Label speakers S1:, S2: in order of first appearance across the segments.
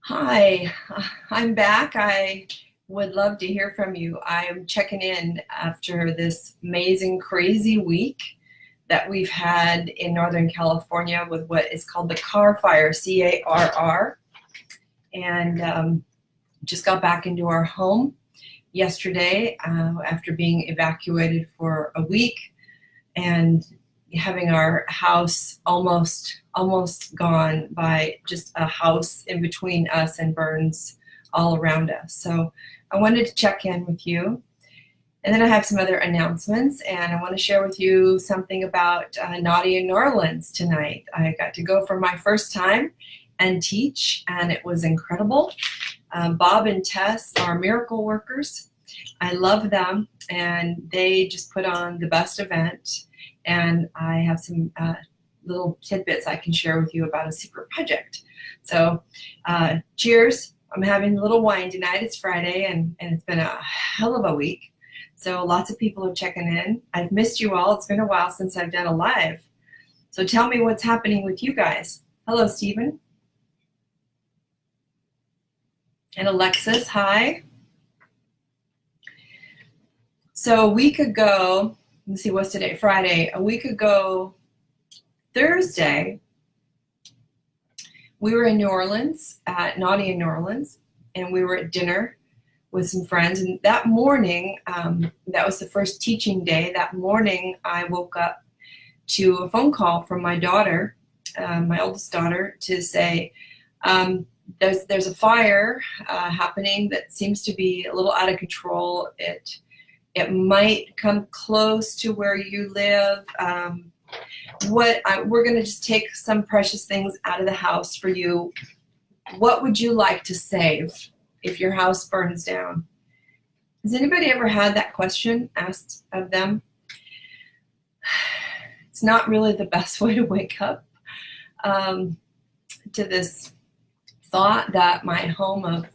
S1: Hi, I'm back. I would love to hear from you. I'm checking in after this amazing, crazy week that we've had in Northern California with what is called the car fire, C-A-R-R. And just got back into our home yesterday after being evacuated for a week and having our house almost gone by just a house in between us and burns all around us. So I wanted to check in with you. And then I have some other announcements, and I want to share with you something about Naughty in New Orleans tonight. I got to go for my first time and teach, and it was incredible. Bob and Tess are miracle workers. I love them, and they just put on the best event. And I have some little tidbits I can share with you about a secret project. So cheers. I'm having a little wine tonight. It's Friday, and it's been a hell of a week. So lots of people are checking in. I've missed you all. It's been a while since I've done a live. So tell me what's happening with you guys. Hello, Stephen. And Alexis, hi. So a week ago, let's see, what's today? Friday. A week ago, Thursday, we were in New Orleans, at Naughty in New Orleans, and we were at dinner with some friends. And that morning, that was the first teaching day. That morning, I woke up to a phone call from my daughter, my oldest daughter, to say, there's a fire happening that seems to be a little out of control. It might come close to where you live. We're going to just take some precious things out of the house for you. What would you like to save if your house burns down? Has anybody ever had that question asked of them? It's not really the best way to wake up to this thought that my home of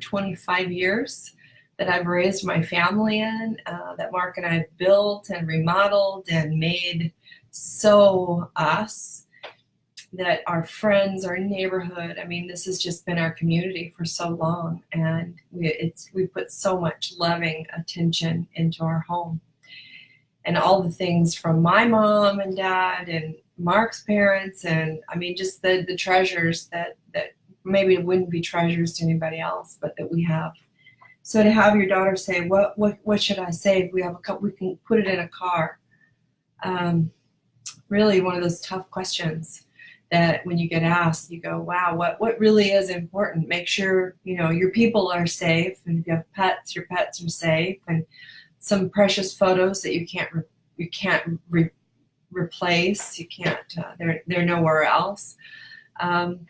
S1: 25 years that I've raised my family in, that Mark and I have built and remodeled and made so us, that our friends, our neighborhood, I mean, this has just been our community for so long, and we put so much loving attention into our home. And all the things from my mom and dad and Mark's parents, and I mean, just the treasures that maybe it wouldn't be treasures to anybody else, but that we have. So to have your daughter say, what should I save? We have a couple, we can put it in a car. Really one of those tough questions that when you get asked, you go, wow, what really is important? Make sure, your people are safe. And if you have pets, your pets are safe. And some precious photos that you can't replace. You can't, they're nowhere else. And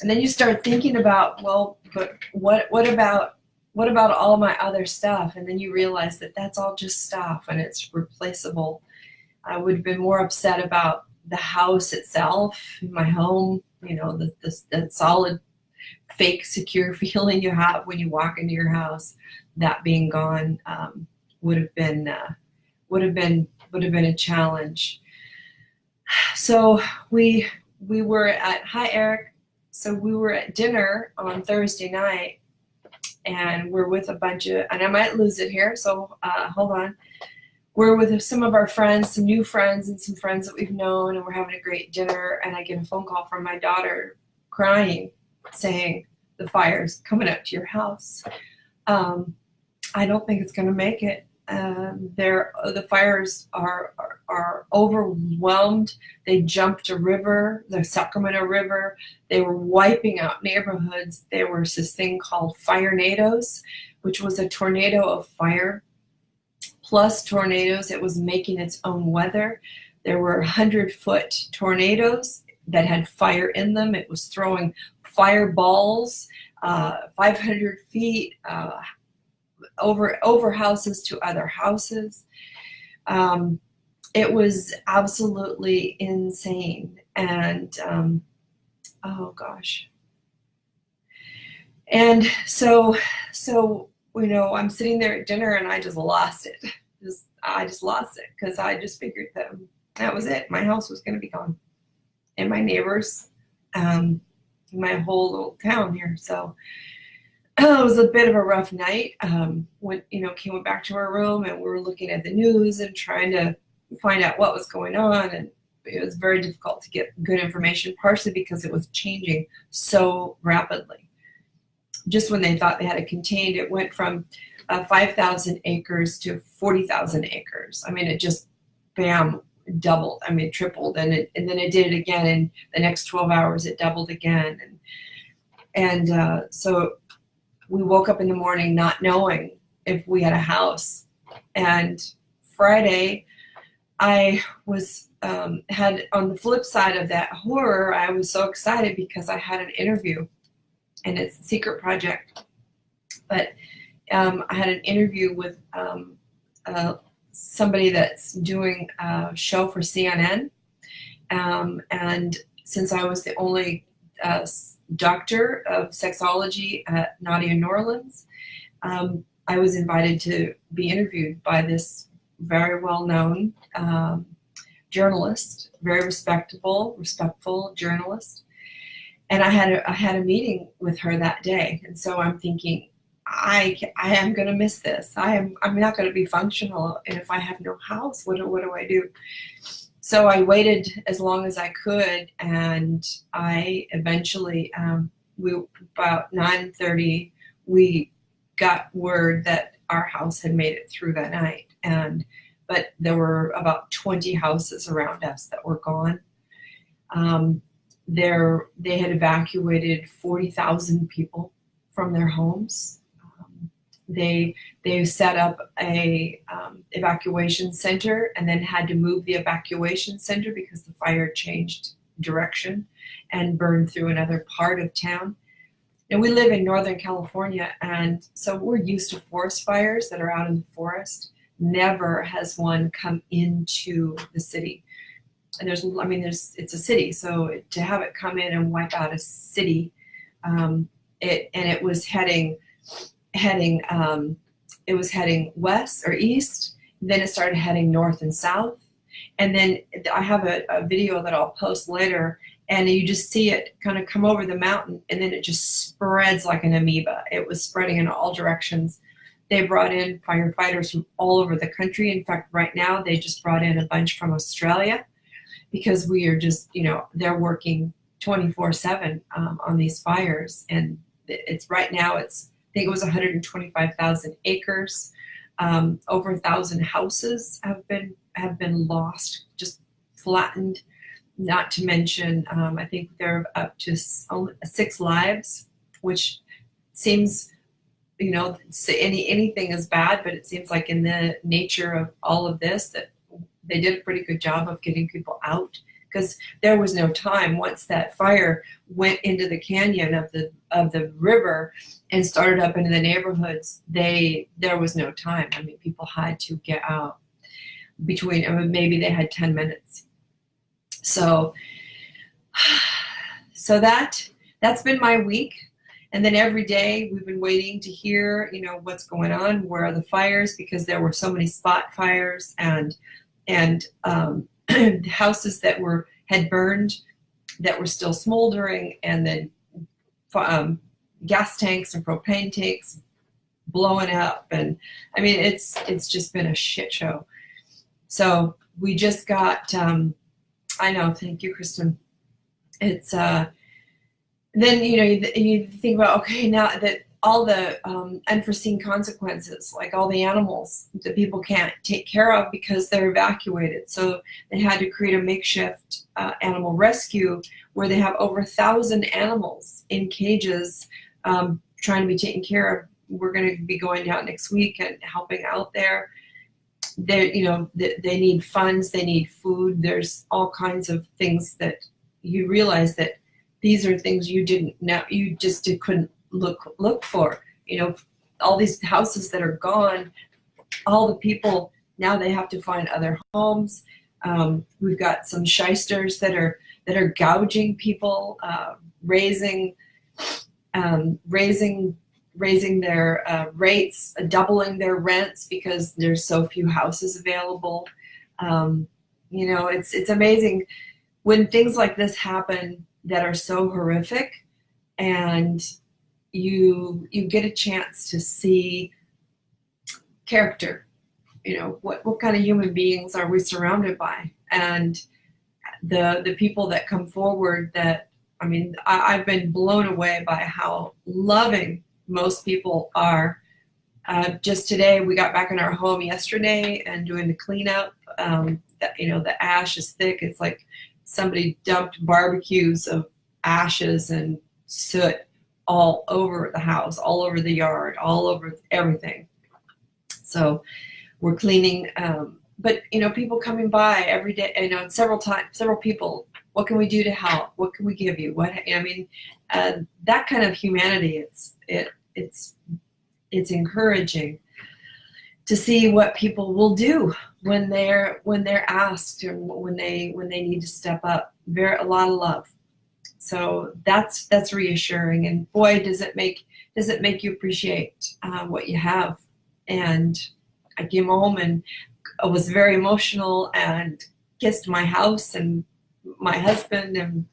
S1: then you start thinking about, well, but what about all my other stuff? And then you realize that that's all just stuff and it's replaceable. I would have been more upset about the house itself, my home, the solid, fake, secure feeling you have when you walk into your house. That being gone would have been a challenge. So we were at, hi Eric. So we were at dinner on Thursday night, and we're with a bunch of, and I might lose it here, so hold on. We're with some of our friends, some new friends and some friends that we've known, and we're having a great dinner, and I get a phone call from my daughter crying, saying, the fire's coming up to your house. I don't think it's going to make it. The fires are overwhelmed. They jumped a river, the Sacramento River. They were wiping out neighborhoods. There was this thing called firenadoes, which was a tornado of fire plus tornadoes. It was making its own weather. There were 100-foot tornadoes that had fire in them. It was throwing fireballs 500 feet over houses to other houses. It was absolutely insane. And oh gosh. And so I'm sitting there at dinner and I just lost it. I just lost it because I just figured that was it. My house was going to be gone, and my neighbors. my whole little town here. So it was a bit of a rough night. When went back to our room and we were looking at the news and trying to find out what was going on, and it was very difficult to get good information, partially because it was changing so rapidly. Just when they thought they had it contained, it went from 5,000 acres to 40,000 acres. I mean, it just bam, doubled. I mean, tripled, and then it did it again in the next 12 hours. It doubled again, and so we woke up in the morning not knowing if we had a house. And Friday, I was had on the flip side of that horror, I was so excited because I had an interview, and it's a secret project, but I had an interview with somebody that's doing a show for CNN, and since I was the only doctor of sexology at Nadia New Orleans, I was invited to be interviewed by this very well-known journalist, very respectful journalist. And I had a meeting with her that day, and so I'm thinking, I am going to miss this. I'm not going to be functional, and if I have no house, what do I do? So I waited as long as I could, and I eventually, about 9:30, we got word that our house had made it through that night, but there were about 20 houses around us that were gone. They had evacuated 40,000 people from their homes. They set up a evacuation center and then had to move the evacuation center because the fire changed direction and burned through another part of town. And we live in Northern California, and so we're used to forest fires that are out in the forest. Never has one come into the city. And it's a city, so to have it come in and wipe out a city, it was heading west or east, then it started heading north and south, and then I have a video that I'll post later, and you just see it kind of come over the mountain, and then it just spreads like an amoeba. It was spreading in all directions. They brought in firefighters from all over the country. In fact, right now they just brought in a bunch from Australia, because we are just, they're working 24/7 on these fires, and it's right now I think it was 125,000 acres. Over 1,000 houses have been lost, just flattened. Not to mention, I think they're up to 6 lives, which seems, anything is bad, but it seems like in the nature of all of this that they did a pretty good job of getting people out, because there was no time. Once that fire went into the canyon of the river and started up into the neighborhoods, there was no time. I mean, people had to get out maybe they had 10 minutes. So that's been my week. And then every day we've been waiting to hear, what's going on, where are the fires, because there were so many spot fires and houses that had burned that were still smoldering, and then gas tanks and propane tanks blowing up, and I mean it's just been a shit show. So we just got I know, thank you, Kristen. It's then you think about, okay, now that all the unforeseen consequences, like all the animals that people can't take care of because they're evacuated. So they had to create a makeshift animal rescue where they have over 1,000 animals in cages trying to be taken care of. We're going to be going down next week and helping out there. They need funds, they need food. There's all kinds of things that you realize that these are things you didn't know, you just couldn't look for. All these houses that are gone, all the people, now they have to find other homes. We've got some shysters that are gouging people, raising their rates, doubling their rents because there's so few houses available. It's amazing when things like this happen that are so horrific. and you get a chance to see character. What kind of human beings are we surrounded by? And the people that come forward, I've been blown away by how loving most people are. Just today, we got back in our home yesterday and doing the cleanup. The ash is thick. It's like somebody dumped barbecues of ashes and soot all over the house, all over the yard, all over everything. So we're cleaning, but people coming by every day, several people, what can we do to help? What can we give you? That kind of humanity, it's encouraging to see what people will do when they're asked, and when they need to step up. A lot of love. So that's reassuring, and boy, does it make you appreciate what you have. And I came home and I was very emotional and kissed my house and my husband and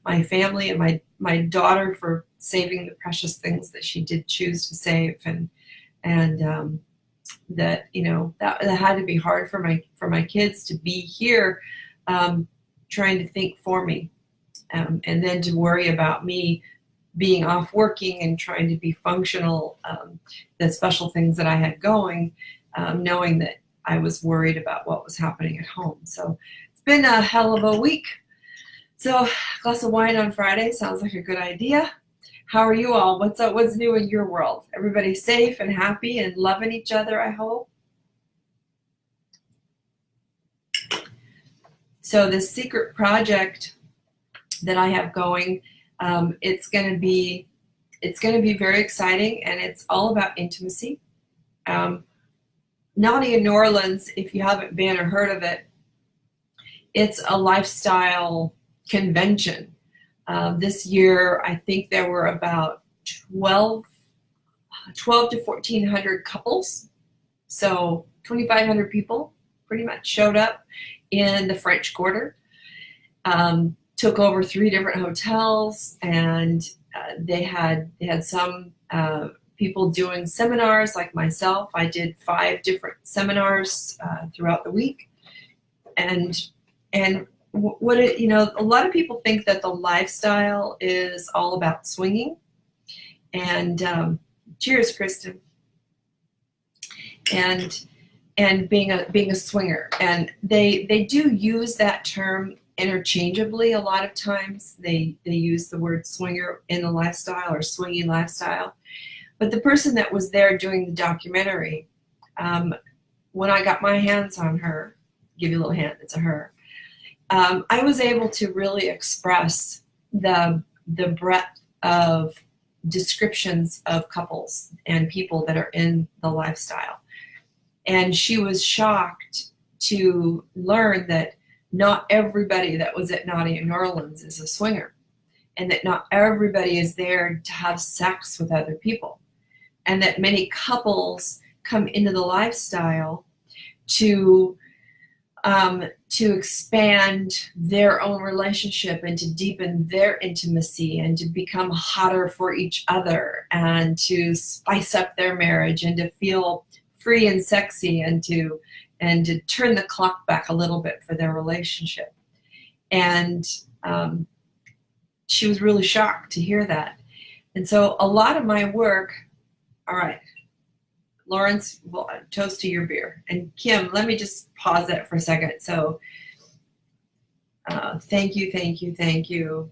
S1: my family and my daughter for saving the precious things that she did choose to save. And that had to be hard for my kids to be here, trying to think for me, and then to worry about me being off working and trying to be functional, the special things that I had going, knowing that I was worried about what was happening at home. So it's been a hell of a week. So a glass of wine on Friday sounds like a good idea. How are you all? What's up? What's new in your world? Everybody safe and happy and loving each other, I hope. So this secret project that I have going, it's going to be very exciting, and it's all about intimacy. Naughty in New Orleans, if you haven't been or heard of it, it's a lifestyle convention. This year, I think there were about 12 to 1,400 couples. So 2,500 people pretty much showed up in the French Quarter. Took over 3 different hotels, and they had some people doing seminars like myself. I did 5 different seminars throughout the week, and what a lot of people think that the lifestyle is all about swinging, and cheers, Kristen, and being a swinger, and they do use that term interchangeably. A lot of times they use the word swinger in the lifestyle or swingy lifestyle. But the person that was there doing the documentary, when I got my hands on her, give you a little hint, it's a her, I was able to really express the breadth of descriptions of couples and people that are in the lifestyle. And she was shocked to learn that not everybody that was at Naughty in New Orleans is a swinger, and that not everybody is there to have sex with other people, and that many couples come into the lifestyle to expand their own relationship and to deepen their intimacy and to become hotter for each other and to spice up their marriage and to feel free and sexy and to turn the clock back a little bit for their relationship. And she was really shocked to hear that. And so a lot of my work, all right, Lawrence, well, toast to your beer. And Kim, let me just pause that for a second. So thank you.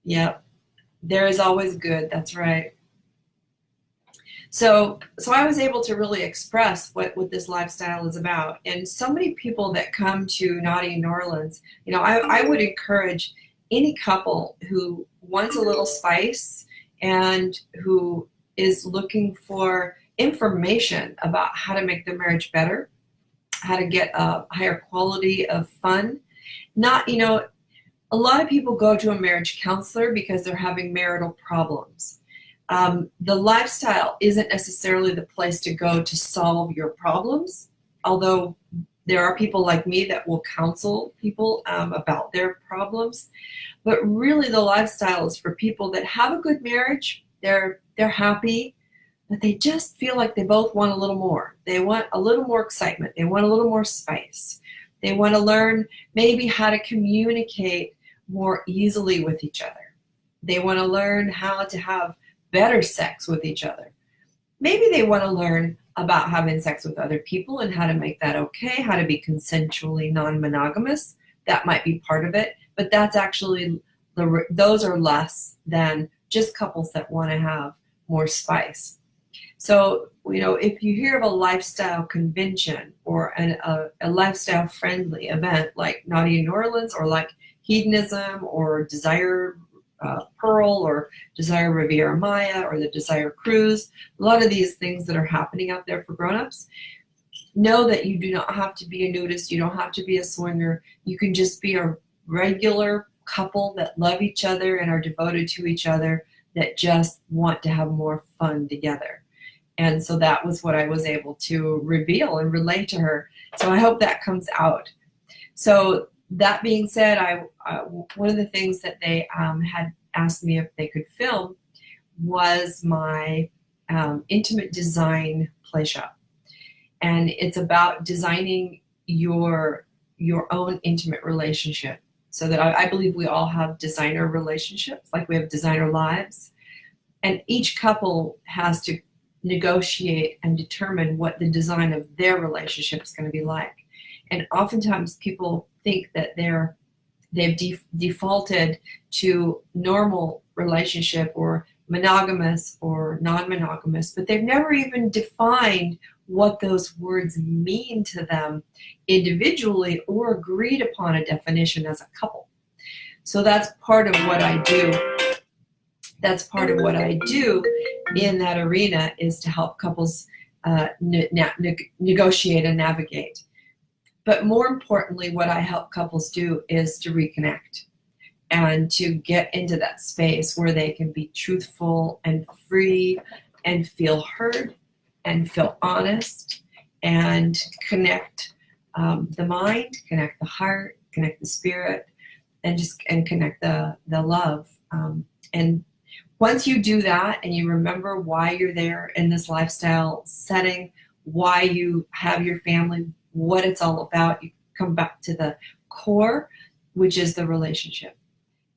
S1: Yep, there is always good, that's right. So I was able to really express what this lifestyle is about. And so many people that come to Naughty in New Orleans, I would encourage any couple who wants a little spice and who is looking for information about how to make their marriage better, how to get a higher quality of fun. A lot of people go to a marriage counselor because they're having marital problems. The lifestyle isn't necessarily the place to go to solve your problems, although there are people like me that will counsel people about their problems. But really the lifestyle is for people that have a good marriage, they're happy, but they just feel like they both want a little more. They want a little more excitement. They want a little more spice. They want to learn maybe how to communicate more easily with each other. They want to learn how to have better sex with each other. Maybe they want to learn about having sex with other people and how to make that okay, how to be consensually non-monogamous. That might be part of it, but that's actually, those are less than just couples that want to have more spice. So, if you hear of a lifestyle convention or a lifestyle friendly event like Naughty in New Orleans, or like Hedonism or Desire Pearl or Desire Riviera Maya or the Desire Cruise, a lot of these things that are happening out there for grown-ups, know that you do not have to be a nudist. You don't have to be a swinger. You can just be a regular couple that love each other and are devoted to each other, that just want to have more fun together. And so that was what I was able to reveal and relay to her. So I hope that comes out. So that being said, one of the things that they had asked me if they could film was my intimate design play shop. And it's about designing your own intimate relationship. So that I believe we all have designer relationships, like we have designer lives. And each couple has to negotiate and determine what the design of their relationship is going to be like. And oftentimes people think that they've defaulted to normal relationship or monogamous or non-monogamous, but they've never even defined what those words mean to them individually or agreed upon a definition as a couple. So that's part of what I do. That's part of what I do in that arena, is to help couples negotiate and navigate. But more importantly, what I help couples do is to reconnect and to get into that space where they can be truthful and free and feel heard and feel honest and connect the mind, connect the heart, connect the spirit, and connect the love. And once you do that and you remember why you're there in this lifestyle setting, why you have your family, what it's all about, you come back to the core, which is the relationship.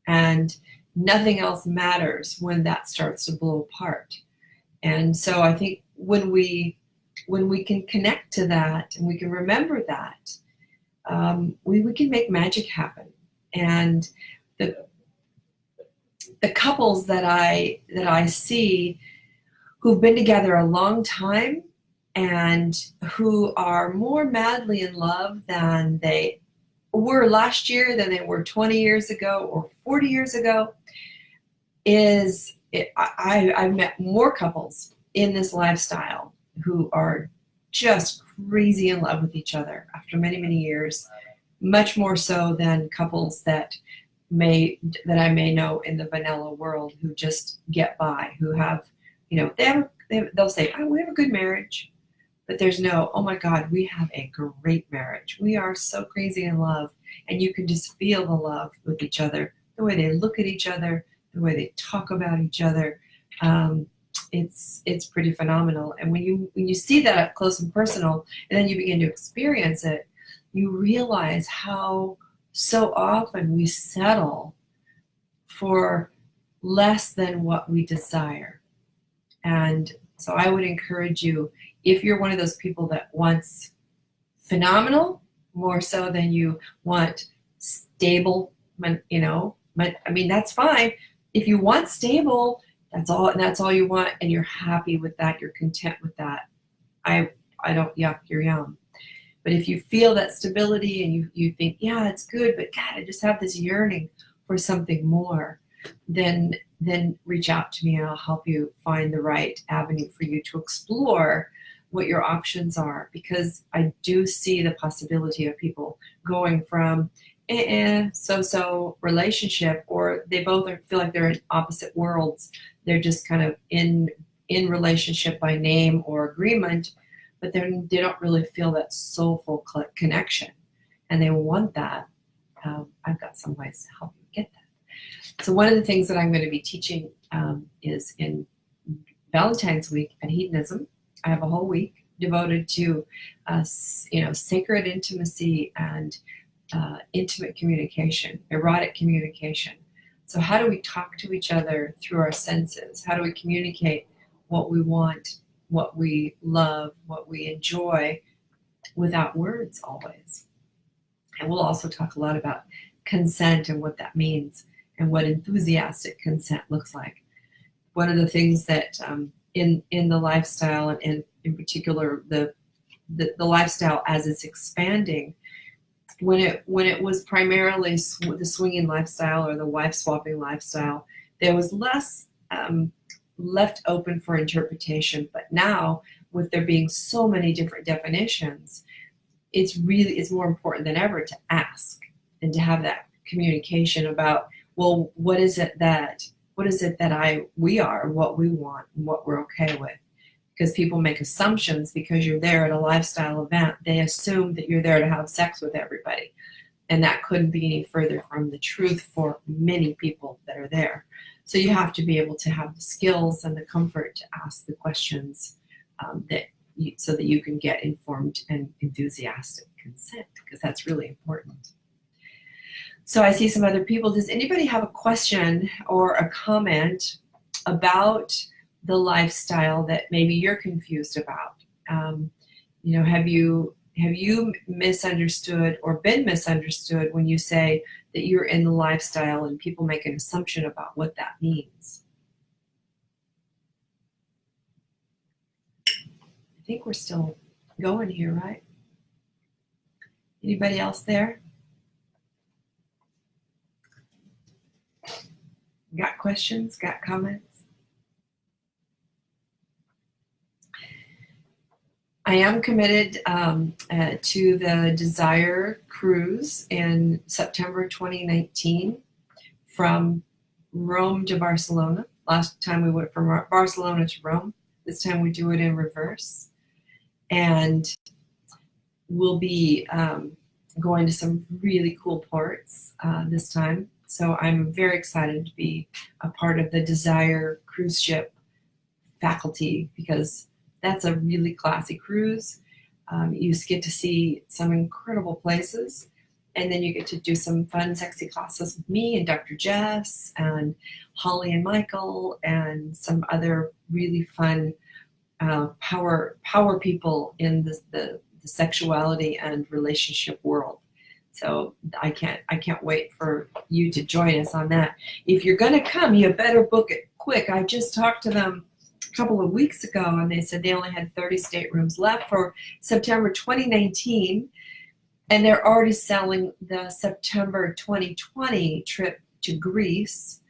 S1: And nothing else matters when that starts to blow apart. And so I think when we can connect to that and we can remember that, we can make magic happen. And the couples that I see who've been together a long time and who are more madly in love than they were last year, than they were 20 years ago or 40 years ago, I've met more couples in this lifestyle who are just crazy in love with each other after many, many years, much more so than couples that I may know in the vanilla world who just get by, who have, they'll say, oh, we have a good marriage, but there's no, oh my God, we have a great marriage. We are so crazy in love. And you can just feel the love with each other, the way they look at each other, the way they talk about each other. It's pretty phenomenal. And when you see that up close and personal, and then you begin to experience it, you realize how so often we settle for less than what we desire. And so I would encourage you, if you're one of those people that wants phenomenal, more so than you want stable, that's fine. If you want stable, that's all you want, and you're happy with that, you're content with that, I don't yuck your yum. But if you feel that stability and you think, yeah, it's good, but God, I just have this yearning for something more, then reach out to me and I'll help you find the right avenue for you to explore what your options are. Because I do see the possibility of people going from so relationship, or they both feel like they're in opposite worlds. They're just kind of in relationship by name or agreement, but they don't really feel that soulful connection, and they want that. I've got some ways to help you get that. So one of the things that I'm going to be teaching is in Valentine's week at Hedonism. I have a whole week devoted to, sacred intimacy and intimate communication, erotic communication. So how do we talk to each other through our senses? How do we communicate what we want, what we love, what we enjoy without words always? And we'll also talk a lot about consent and what that means and what enthusiastic consent looks like. One of the things that in the lifestyle, and in particular the lifestyle as it's expanding, when it was primarily the swinging lifestyle or the wife swapping lifestyle, there was less left open for interpretation. But now, with there being so many different definitions, it's more important than ever to ask and to have that communication about, well, what is it that we are, what we want, and what we're okay with. Because people make assumptions because you're there at a lifestyle event. They assume that you're there to have sex with everybody. And that couldn't be any further from the truth for many people that are there. So you have to be able to have the skills and the comfort to ask the questions so that you can get informed and enthusiastic consent, because that's really important. So I see some other people. Does anybody have a question or a comment about the lifestyle that maybe you're confused about? Have you misunderstood or been misunderstood when you say that you're in the lifestyle and people make an assumption about what that means? I think we're still going here, right? Anybody else there? Got questions? Got comments? I am committed to the Desire cruise in September 2019 from Rome to Barcelona. Last time we went from Barcelona to Rome. This time we do it in reverse. And we'll be going to some really cool ports this time. So I'm very excited to be a part of the Desire cruise ship faculty, because that's a really classy cruise. You just get to see some incredible places, and then you get to do some fun, sexy classes with me and Dr. Jess and Holly and Michael and some other really fun power people in the sexuality and relationship world. So I can't wait for you to join us on that. If you're going to come, you better book it quick. I just talked to them couple of weeks ago, and they said they only had 30 staterooms left for September 2019, and they're already selling the September 2020 trip to Greece.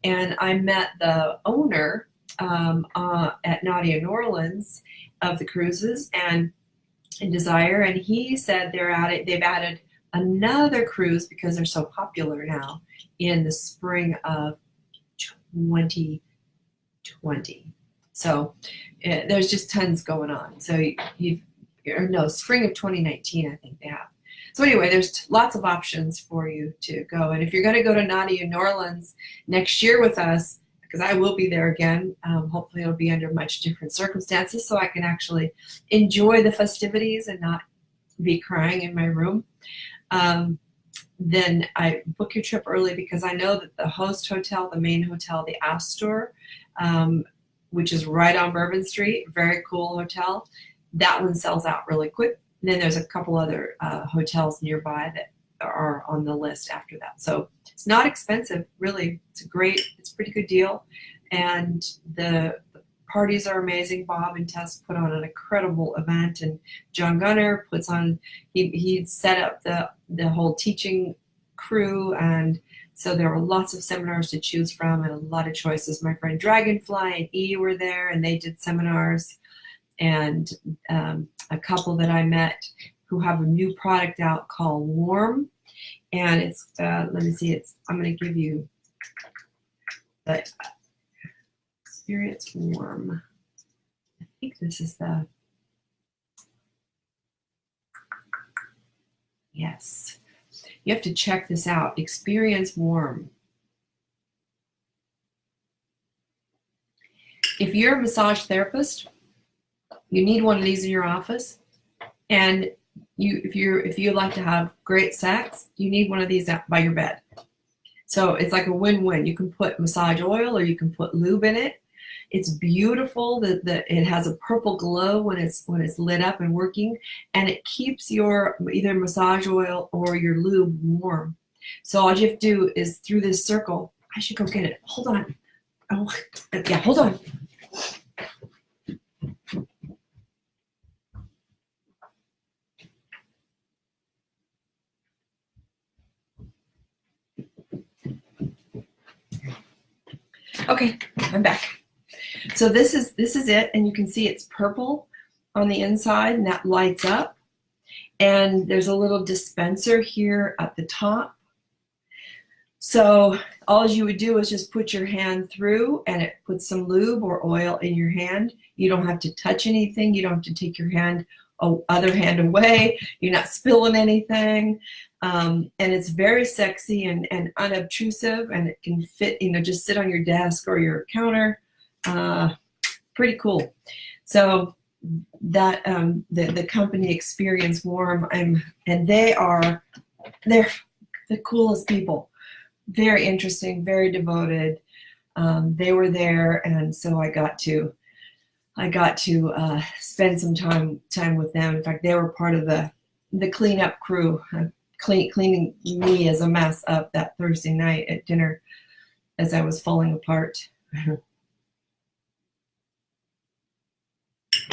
S1: And I met the owner at Nadia New Orleans of the cruises and in Desire, and he said they've added another cruise because they're so popular now in the spring of 2020. So there's just tons going on. So spring of 2019, I think they have. So anyway, there's lots of options for you to go. And if you're going to go to Nadia New Orleans next year with us, because I will be there again, hopefully it'll be under much different circumstances so I can actually enjoy the festivities and not be crying in my room. Then I book your trip early, because I know that the host hotel, the main hotel, the Astor, which is right on Bourbon Street, very cool hotel, that one sells out really quick. And then there's a couple other hotels nearby that are on the list after that. So it's not expensive, really. It's a pretty good deal. And the parties are amazing. Bob and Tess put on an incredible event, and John Gunner puts on, he set up the whole teaching crew, and so there were lots of seminars to choose from and a lot of choices. My friend Dragonfly and E were there, and they did seminars. And a couple that I met who have a new product out called Warm. And it's, let me see, I'm going to give you the Experience Warm. I think this is yes. You have to check this out. Experience Warm. if you're a massage therapist, you need one of these in your office. And if you like to have great sex, you need one of these out by your bed. So it's like a win-win. You can put massage oil or you can put lube in it. It's beautiful. It has a purple glow when it's lit up and working, and it keeps your either massage oil or your lube warm. So all you have to do is through this circle. I should go get it. Hold on. Oh, yeah, hold on. Okay, I'm back. So this is it, and you can see it's purple on the inside, and that lights up. And there's a little dispenser here at the top. So all you would do is just put your hand through, and it puts some lube or oil in your hand. You don't have to touch anything. You don't have to take your other hand away. You're not spilling anything. And it's very sexy and unobtrusive, and it can fit, just sit on your desk or your counter. Pretty cool. So that the company Experience Warm, and they're the coolest people. Very interesting, very devoted. They were there, and so I got to spend some time with them. In fact, they were part of the cleanup crew, cleaning me as a mess up that Thursday night at dinner as I was falling apart.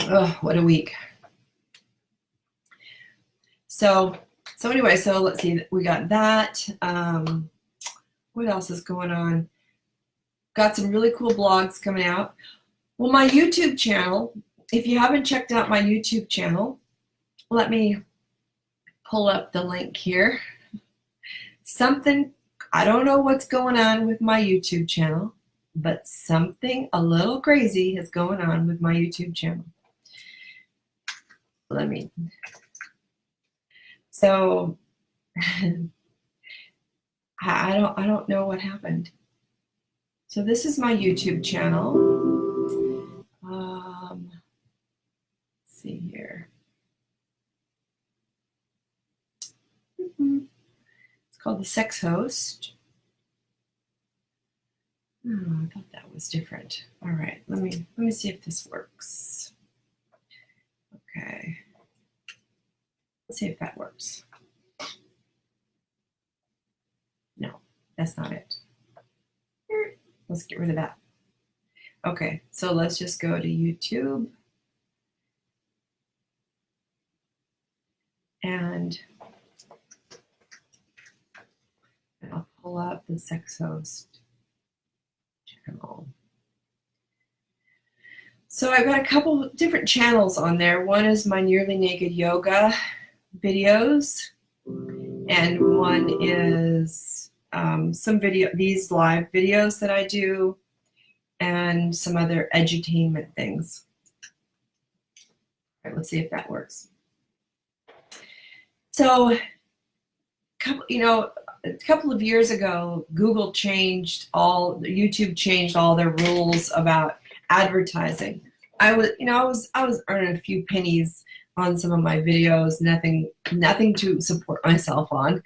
S1: Oh, what a week. So anyway, so let's see, we got that. What else is going on? Got some really cool blogs coming out. Well, my YouTube channel, if you haven't checked out my YouTube channel, let me pull up the link here. I don't know what's going on with my YouTube channel, but something a little crazy is going on with my YouTube channel. So I don't know what happened. So this is my YouTube channel. Let's see here. It's called The Sex Host. Oh, I thought that was different. All right, let me see if this works. Okay. Let's see if that works. No, that's not it. Let's get rid of that. Okay, so let's just go to YouTube. And I'll pull up the Sex Host channel. So I've got a couple different channels on there. One is my nearly naked yoga videos, and one is these live videos that I do, and some other edutainment things. All right, let's see if that works. So, a couple of years ago, YouTube changed all their rules about advertising. I was earning a few pennies on some of my videos, nothing to support myself on.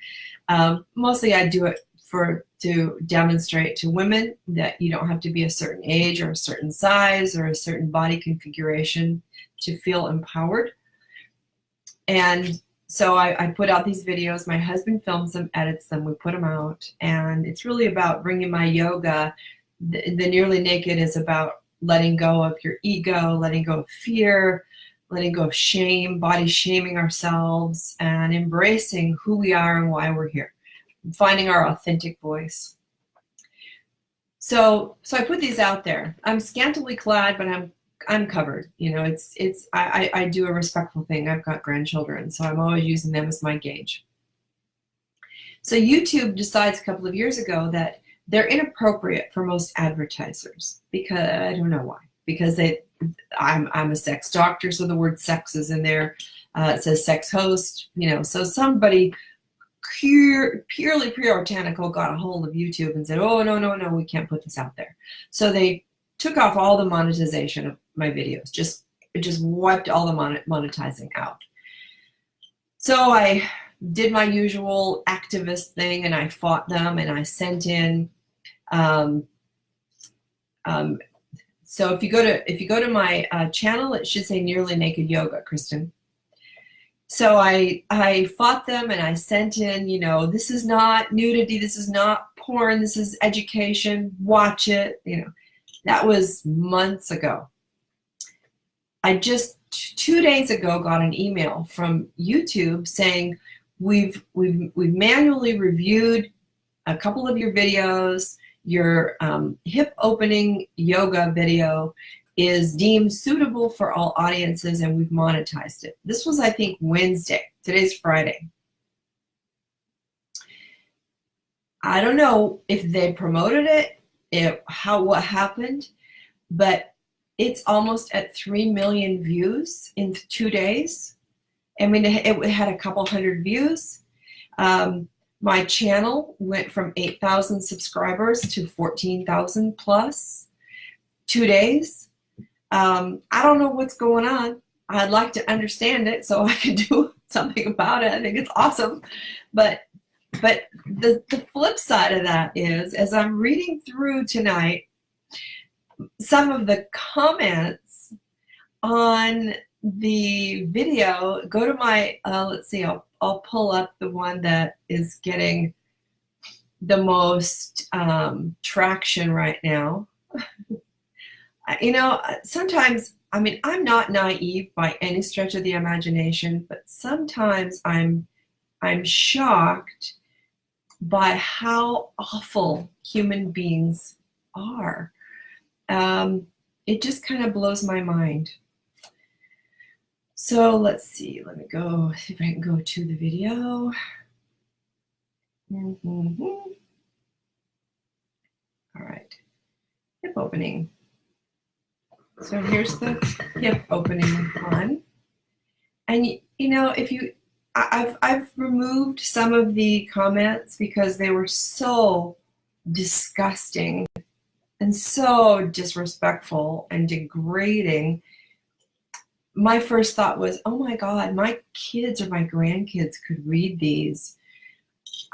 S1: Mostly I do it to demonstrate to women that you don't have to be a certain age or a certain size or a certain body configuration to feel empowered. And so I put out these videos. My husband films them, edits them, we put them out, and it's really about bringing my yoga. The Nearly Naked is about letting go of your ego, letting go of fear, letting go of shame, body shaming ourselves, and embracing who we are and why we're here, finding our authentic voice. So I put these out there. I'm scantily clad, but I'm covered. I do a respectful thing. I've got grandchildren, so I'm always using them as my gauge. So YouTube decides a couple of years ago that they're inappropriate for most advertisers, because I don't know why. Because I'm a sex doctor, so the word sex is in there. It says sex host, so somebody purely puritanical got a hold of YouTube and said, oh, no, we can't put this out there. So they took off all the monetization of my videos. It just wiped all the monetizing out. So I did my usual activist thing, and I fought them, and I sent in. So if you go to my channel, it should say Nearly Naked Yoga, Kristen. So I fought them, and I sent in, you know, this is not nudity, this is not porn, this is education, watch it. You know, that was months ago. I just 2 days ago got an email from YouTube saying we've manually reviewed a couple of your videos. Your hip opening yoga video is deemed suitable for all audiences, and we've monetized it. This was, I think, Wednesday. Today's Friday. I don't know if they promoted it, what happened, but it's almost at 3 million views in 2 days. I mean, it had a couple hundred views. My channel went from 8,000 subscribers to 14,000 plus 2 days. I don't know what's going on. I'd like to understand it so I could do something about it. I think it's awesome. But the flip side of that is, as I'm reading through tonight, some of the comments on the video, go to my, let's see, I'll pull up the one that is getting the most traction right now. You know, sometimes, I mean, I'm not naive by any stretch of the imagination, but sometimes I'm shocked by how awful human beings are. It just kind of blows my mind. So let's see, let me go, see if I can go to the video. All right, hip opening. So here's the hip opening one. And you know, I've removed some of the comments because they were so disgusting and so disrespectful and degrading. My first thought was, oh my God, my kids or my grandkids could read these.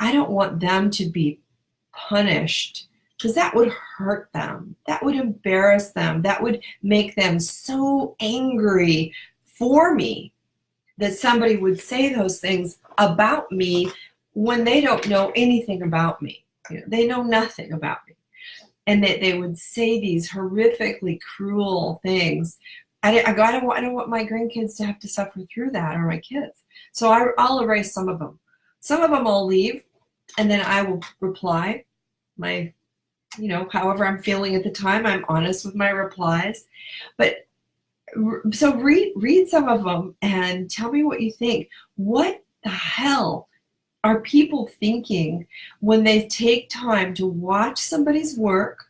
S1: I don't want them to be punished, because that would hurt them. That would embarrass them. That would make them so angry for me that somebody would say those things about me when they don't know anything about me. You know, they know nothing about me. And that they would say these horrifically cruel things. I don't want my grandkids to have to suffer through that, or my kids. So I'll erase some of them. Some of them I'll leave, and then I will reply my, you know, however I'm feeling at the time. I'm honest with my replies. But so read some of them and tell me what you think. What the hell are people thinking when they take time to watch somebody's work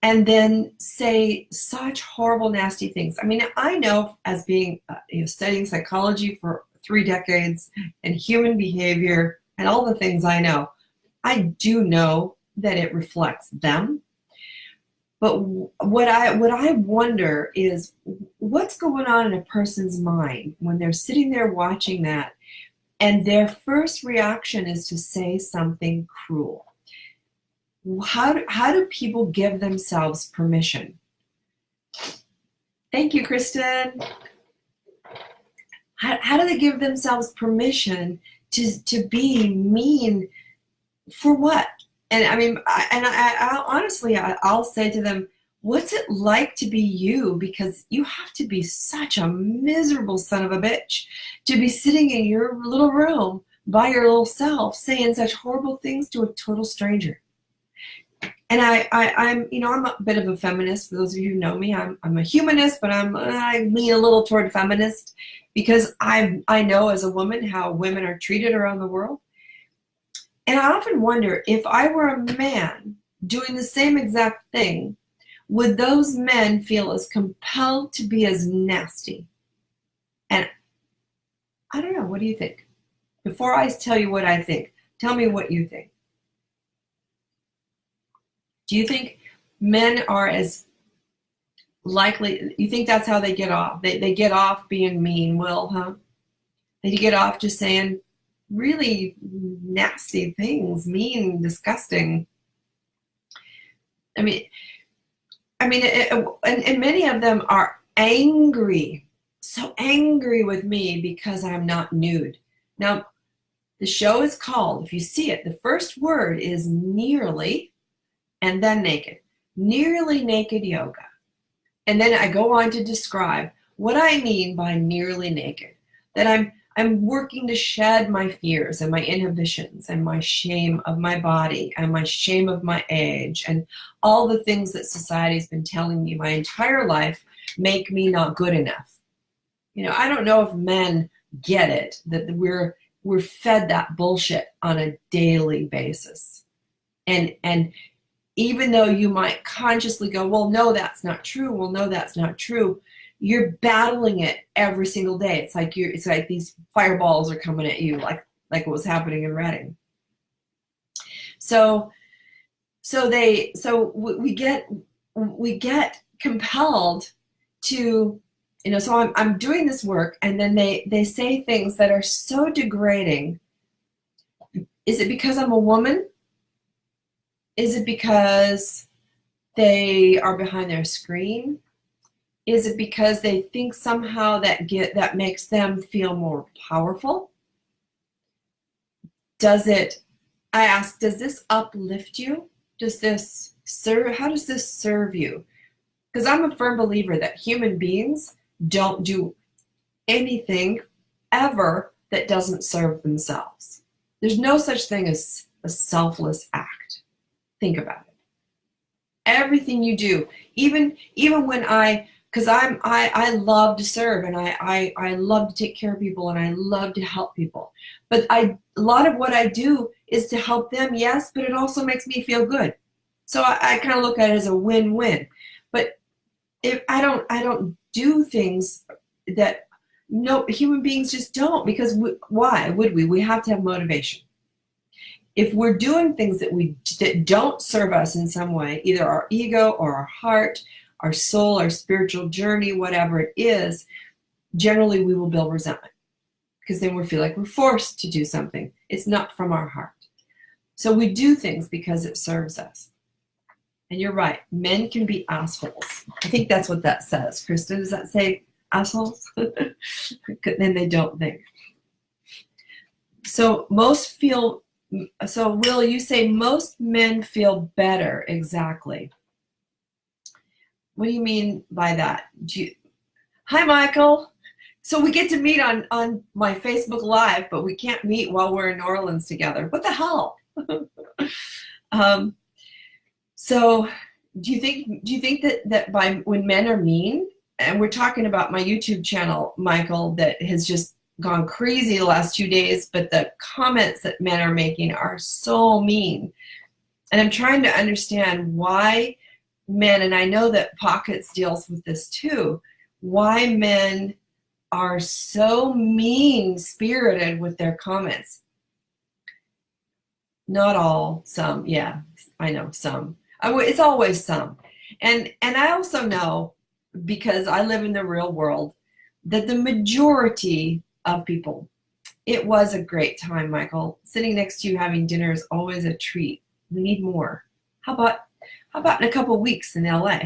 S1: and then say such horrible, nasty things? I mean, I know, as being studying psychology for 3 decades and human behavior and all the things I know, I do know that it reflects them. But what I wonder is what's going on in a person's mind when they're sitting there watching that, and their first reaction is to say something cruel. How do people give themselves permission? Thank you, Kristen. How do they give themselves permission to be mean? For what? And I mean, I honestly, I'll say to them, what's it like to be you? Because you have to be such a miserable son of a bitch to be sitting in your little room by your little self saying such horrible things to a total stranger. And I'm a bit of a feminist. For those of you who know me, I'm a humanist, but I lean a little toward feminist because I know as a woman how women are treated around the world. And I often wonder, if I were a man doing the same exact thing, would those men feel as compelled to be as nasty? And I don't know, what do you think? Before I tell you what I think, tell me what you think. Do you think men are as likely, you think that's how they get off? They get off being mean, Will, huh? They get off just saying really nasty things, mean, disgusting. I mean, and many of them are angry, so angry with me because I'm not nude. Now, the show is called, if you see it, the first word is nearly, and then naked. Nearly naked yoga. And then I go on to describe what I mean by nearly naked. That I'm working to shed my fears and my inhibitions and my shame of my body and my shame of my age and all the things that society's been telling me my entire life make me not good enough. You know, I don't know if men get it, that we're fed that bullshit on a daily basis. And even though you might consciously go, well, no, that's not true. Well, no, that's not true. You're battling it every single day. It's like these fireballs are coming at you, like what was happening in Reading. So we get compelled to, you know. So I'm doing this work, and then they say things that are so degrading. Is it because I'm a woman? Is it because they are behind their screen? Is it because they think somehow that makes them feel more powerful? I ask, does this uplift you? Does this serve? How does this serve you? Because I'm a firm believer that human beings don't do anything ever that doesn't serve themselves. There's no such thing as a selfless act. Think about it. Everything you do, even when because I love to serve, and I love to take care of people, and I love to help people. But a lot of what I do is to help them, yes, but it also makes me feel good. So I kind of look at it as a win-win. But if I don't do things that no human beings just don't, because why would we? We have to have motivation. If we're doing things that don't serve us in some way, either our ego or our heart, our soul, our spiritual journey, whatever it is, generally we will build resentment, because then we feel like we're forced to do something. It's not from our heart. So we do things because it serves us. And you're right, men can be assholes. I think that's what that says. Krista, does that say assholes? Then they don't think. So Will, you say most men feel better. Exactly. What do you mean by that? Hi, Michael. So we get to meet on my Facebook Live, but we can't meet while we're in New Orleans together. What the hell? So do you think that when men are mean, and we're talking about my YouTube channel, Michael, that has just gone crazy the last 2 days, but the comments that men are making are so mean. And I'm trying to understand why men, and I know that Pockets deals with this too, why men are so mean-spirited with their comments. Not all, some, yeah, I know, some. It's always some. And I also know, because I live in the real world, that the majority of people, it was a great time, Michael. Sitting next to you having dinner is always a treat. We need more. How about in a couple of weeks in LA?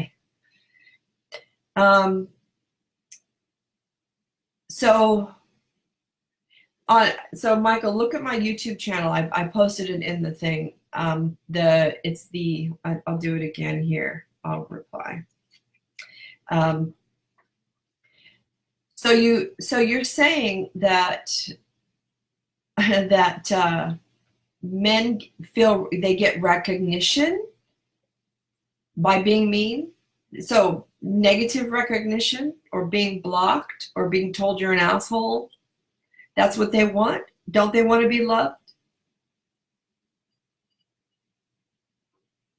S1: So Michael, look at my YouTube channel. I posted it in the thing. I'll do it again here. I'll reply. So you're saying that men feel they get recognition by being mean? So negative recognition, or being blocked, or being told you're an asshole, that's what they want? Don't they want to be loved?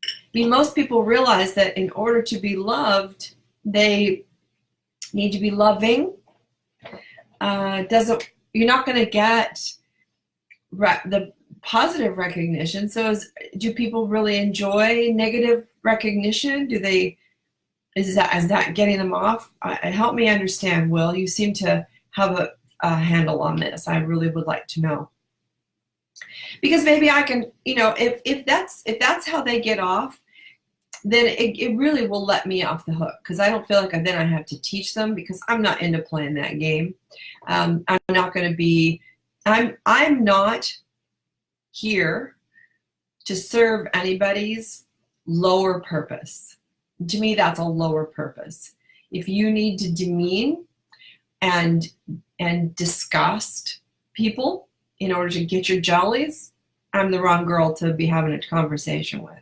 S1: I mean, most people realize that in order to be loved, they need to be loving. You're not going to get the positive recognition. So do people really enjoy negative recognition? Do they Is that getting them off? Help me understand, Will. You seem to have a handle on this. I really would like to know. Because maybe I can, if that's how they get off, then it really will let me off the hook, because I don't feel like then I have to teach them, because I'm not into playing that game. I'm not going to be, I'm not here to serve anybody's lower purpose. To me, that's a lower purpose. If you need to demean and disgust people in order to get your jollies, I'm the wrong girl to be having a conversation with.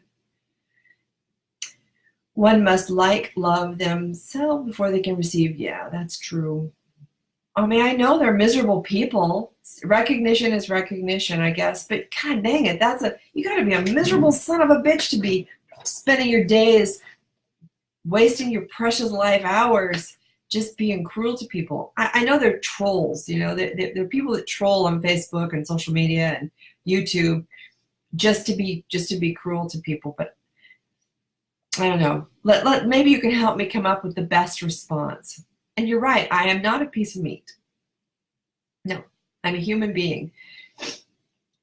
S1: One must love themselves before they can receive. Yeah, that's true. I mean, I know they're miserable people. Recognition is recognition, I guess. But God dang it, you got to be a miserable son of a bitch to be spending your days wasting your precious life hours just being cruel to people. I know they're trolls. They're people that troll on Facebook and social media and YouTube just to be cruel to people. But I don't know. Maybe you can help me come up with the best response. And you're right, I am not a piece of meat. No, I'm a human being.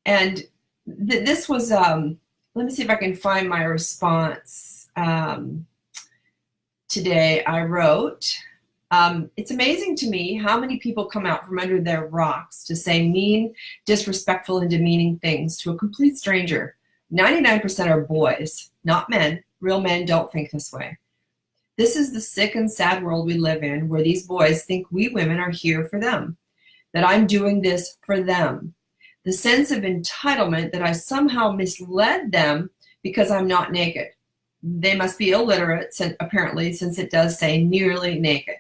S1: And this was, let me see if I can find my response. Today I wrote, it's amazing to me how many people come out from under their rocks to say mean, disrespectful, and demeaning things to a complete stranger. 99% are boys, not men. Real men don't think this way. This is the sick and sad world we live in, where these boys think we women are here for them, that I'm doing this for them. The sense of entitlement that I somehow misled them because I'm not naked. They must be illiterate, apparently, since it does say nearly naked.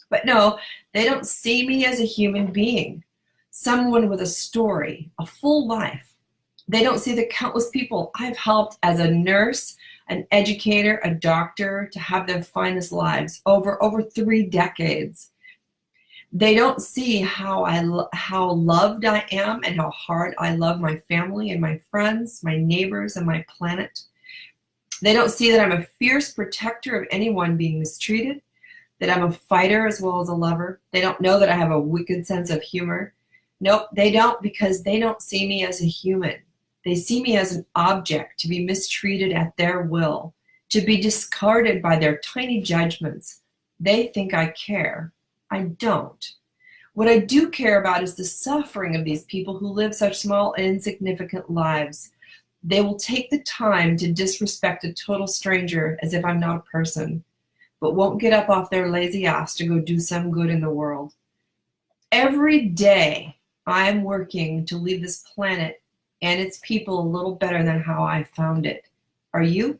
S1: But no, they don't see me as a human being, someone with a story, a full life. They don't see the countless people I've helped as a nurse, an educator, a doctor, to have their finest lives over 3 decades. They don't see how loved I am and how hard I love my family and my friends, my neighbors, and my planet. They don't see that I'm a fierce protector of anyone being mistreated, that I'm a fighter as well as a lover. They don't know that I have a wicked sense of humor. Nope, they don't, because they don't see me as a human. They see me as an object to be mistreated at their will, to be discarded by their tiny judgments. They think I care. I don't. What I do care about is the suffering of these people who live such small and insignificant lives. They will take the time to disrespect a total stranger as if I'm not a person, but won't get up off their lazy ass to go do some good in the world. Every day I'm working to leave this planet and its people a little better than how I found it. Are you?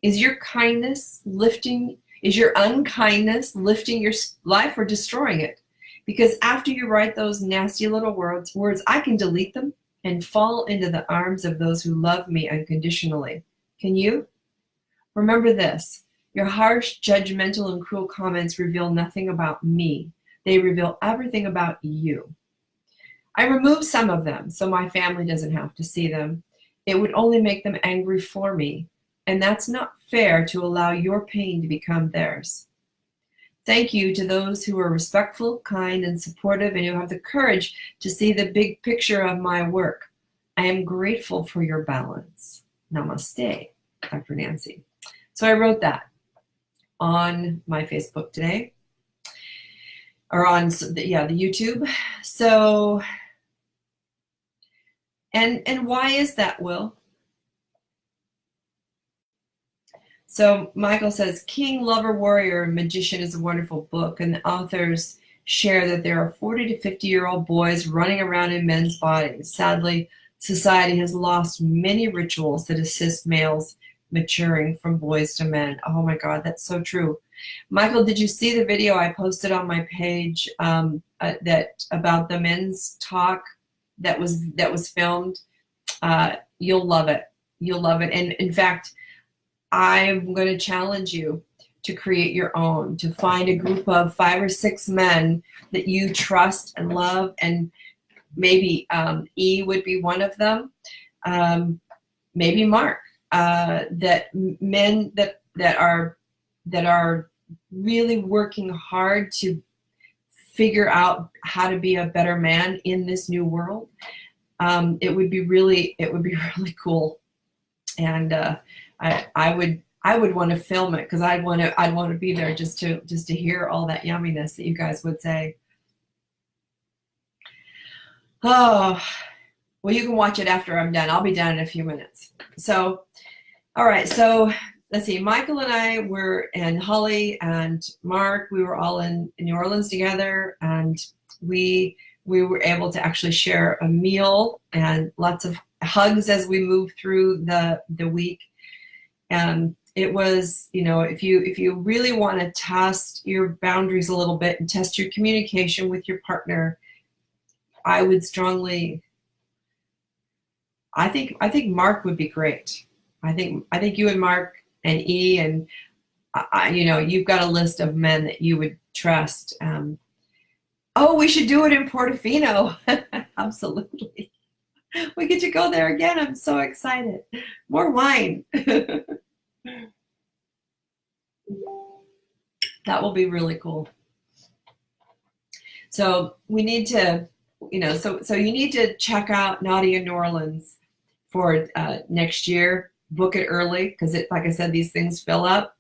S1: Is your unkindness lifting your life or destroying it? Because after you write those nasty little words, I can delete them and fall into the arms of those who love me unconditionally. Can you? Remember this, your harsh, judgmental, and cruel comments reveal nothing about me. They reveal everything about you. I remove some of them so my family doesn't have to see them. It would only make them angry for me, and that's not fair to allow your pain to become theirs. Thank you to those who are respectful, kind, and supportive, and who have the courage to see the big picture of my work. I am grateful for your balance. Namaste, Dr. Nancy. So I wrote that on my Facebook today, or on the YouTube. So, and why is that, Will? So Michael says, King, Lover, Warrior, and Magician is a wonderful book, and the authors share that there are 40 to 50-year-old boys running around in men's bodies. Sadly, society has lost many rituals that assist males maturing from boys to men. Oh my God, that's so true. Michael, did you see the video I posted on my page that about the men's talk that was filmed? You'll love it. You'll love it. And in fact, I'm going to challenge you to create your own, to find a group of 5 or 6 men that you trust and love, and maybe E would be one of them, maybe Mark, that men that are that are really working hard to figure out how to be a better man in this new world. It would be really cool, and I would want to film it, because I'd want to be there just to hear all that yumminess that you guys would say. Oh, well, you can watch it after I'm done. I'll be done in a few minutes. So, all right. So let's see. Michael and I were, and Holly and Mark, we were all in New Orleans together, and we were able to actually share a meal and lots of hugs as we moved through the week. And it was, if you really want to test your boundaries a little bit and test your communication with your partner, I would strongly, I think Mark would be great. I think you and Mark and E, and you've got a list of men that you would trust. Oh, we should do it in Portofino. Absolutely. We get to go there again. I'm so excited. More wine. That will be really cool. So we need to, so you need to check out Naughty in New Orleans for next year. Book it early, because like I said, these things fill up.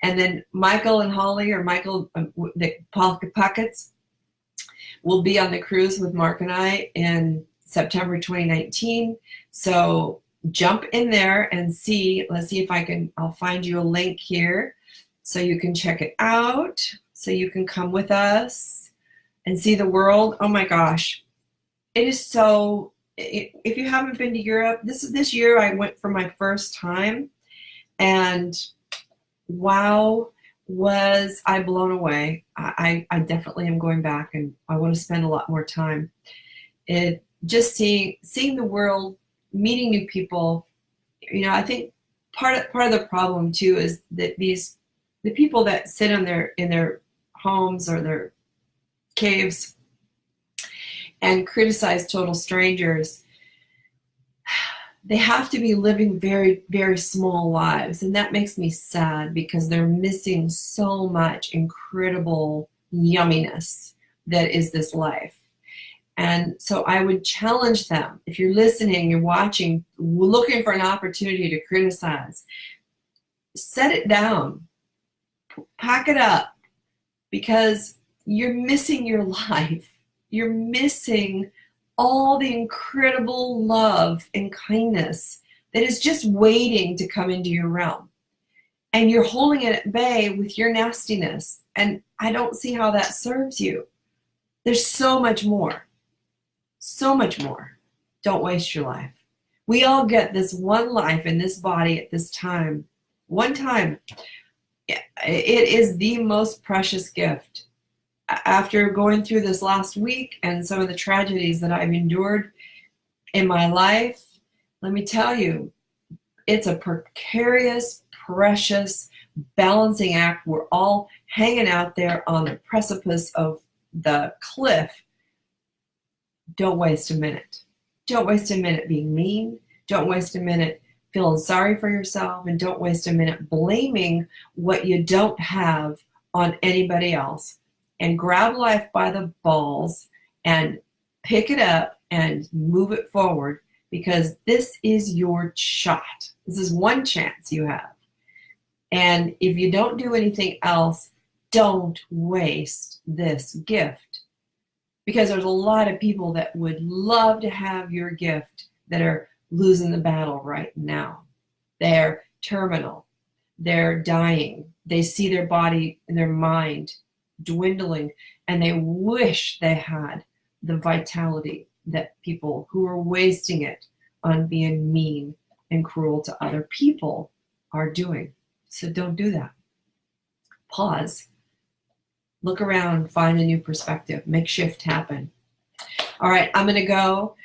S1: And then Michael and Holly, or Michael, the Pockets, will be on the cruise with Mark and I in September 2019. So jump in there and see. Let's see if I'll find you a link here so you can check it out, so you can come with us and see the world. Oh my gosh. It is so, if you haven't been to Europe, this year I went for my first time, and wow, was I blown away. I definitely am going back, and I want to spend a lot more time. Just seeing the world, meeting new people. I think part of the problem too is that the people that sit in their homes or their caves and criticize total strangers, they have to be living very, very small lives. And that makes me sad, because they're missing so much incredible yumminess that is this life. And so I would challenge them, if you're listening, you're watching, looking for an opportunity to criticize, set it down, pack it up, because you're missing your life. You're missing all the incredible love and kindness that is just waiting to come into your realm. And you're holding it at bay with your nastiness. And I don't see how that serves you. There's so much more. So much more. Don't waste your life. We all get this one life in this body at this time. One time. It is the most precious gift. After going through this last week and some of the tragedies that I've endured in my life, let me tell you, it's a precarious, precious balancing act. We're all hanging out there on the precipice of the cliff. Don't waste a minute. Don't waste a minute being mean. Don't waste a minute feeling sorry for yourself, and don't waste a minute blaming what you don't have on anybody else. And grab life by the balls and pick it up and move it forward, because this is your shot. This is one chance you have. And if you don't do anything else, don't waste this gift, because there's a lot of people that would love to have your gift that are losing the battle right now. They're terminal. They're dying. They see their body and their mind dwindling, and they wish they had the vitality that people who are wasting it on being mean and cruel to other people are doing. So don't do that. Pause. Look around, find a new perspective, make shift happen. All right, I'm going to go.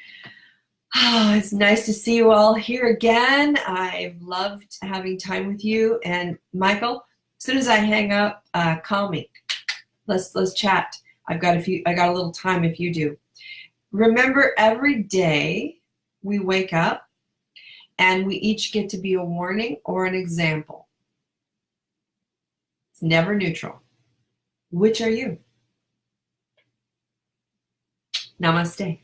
S1: Oh, it's nice to see you all here again. I've loved having time with you. And Michael, as soon as I hang up, call me. Let's chat. I got a little time if you do. Remember, every day we wake up and we each get to be a warning or an example. It's never neutral. Which are you? Namaste.